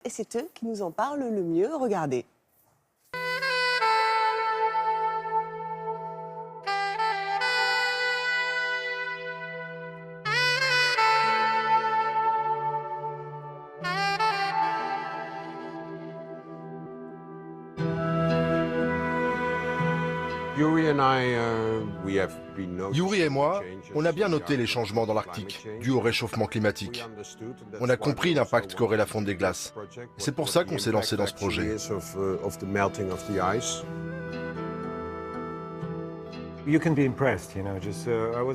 Et c'est eux qui nous en parlent le mieux. Regardez. Yuri et moi, on a bien noté les changements dans l'Arctique, dus au réchauffement climatique. On a compris l'impact qu'aurait la fonte des glaces. C'est pour ça qu'on s'est lancé dans ce projet.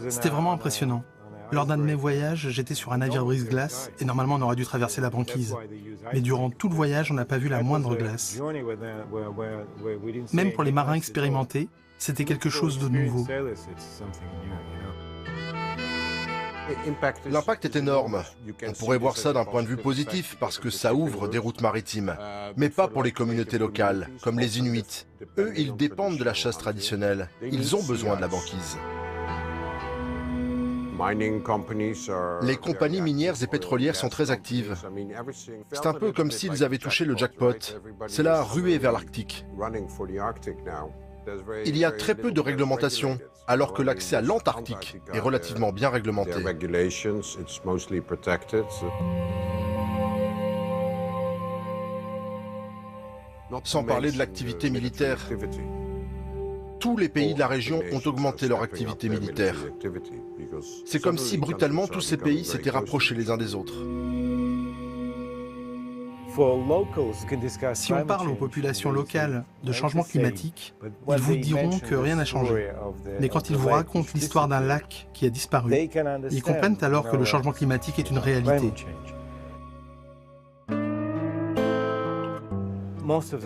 C'était vraiment impressionnant. Lors d'un de mes voyages, j'étais sur un navire brise-glace et normalement on aurait dû traverser la banquise. Mais durant tout le voyage, on n'a pas vu la moindre glace. Même pour les marins expérimentés, c'était quelque chose de nouveau. L'impact est énorme. On pourrait voir ça d'un point de vue positif parce que ça ouvre des routes maritimes. Mais pas pour les communautés locales, comme les Inuits. Eux, ils dépendent de la chasse traditionnelle. Ils ont besoin de la banquise. Les compagnies minières et pétrolières sont très actives. C'est un peu comme s'ils avaient touché le jackpot. C'est la ruée vers l'Arctique. Il y a très peu de réglementation, alors que l'accès à l'Antarctique est relativement bien réglementé. Sans parler de l'activité militaire. Tous les pays de la région ont augmenté leur activité militaire. C'est comme si brutalement tous ces pays s'étaient rapprochés les uns des autres. Si on parle aux populations locales de changement climatique, ils vous diront que rien n'a changé. Mais quand ils vous racontent l'histoire d'un lac qui a disparu, ils comprennent alors que le changement climatique est une réalité.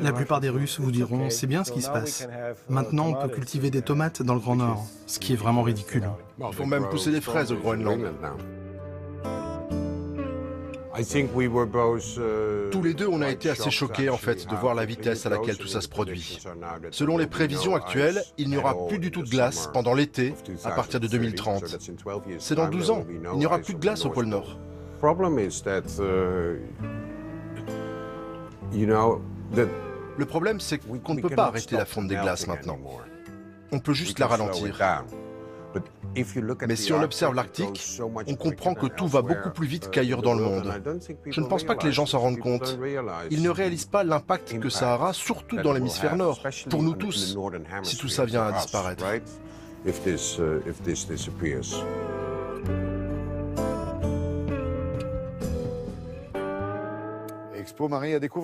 La plupart des Russes vous diront « c'est bien ce qui se passe ». Maintenant, on peut cultiver des tomates dans le Grand Nord, ce qui est vraiment ridicule. Il faut même pousser des fraises au Groenland. Tous les deux, on a été assez choqués en fait de voir la vitesse à laquelle tout ça se produit. Selon les prévisions actuelles, il n'y aura plus du tout de glace pendant l'été à partir de 2030. C'est dans 12 ans, il n'y aura plus de glace au pôle Nord. Le problème, c'est qu'on ne peut pas arrêter la fonte des glaces maintenant. On peut juste la ralentir. Mais si on observe l'Arctique, on comprend que tout va beaucoup plus vite qu'ailleurs dans le monde. Je ne pense pas que les gens s'en rendent compte. Ils ne réalisent pas l'impact que ça aura, surtout dans l'hémisphère nord, pour nous tous, si tout ça vient à disparaître. Expo Marie à découvrir.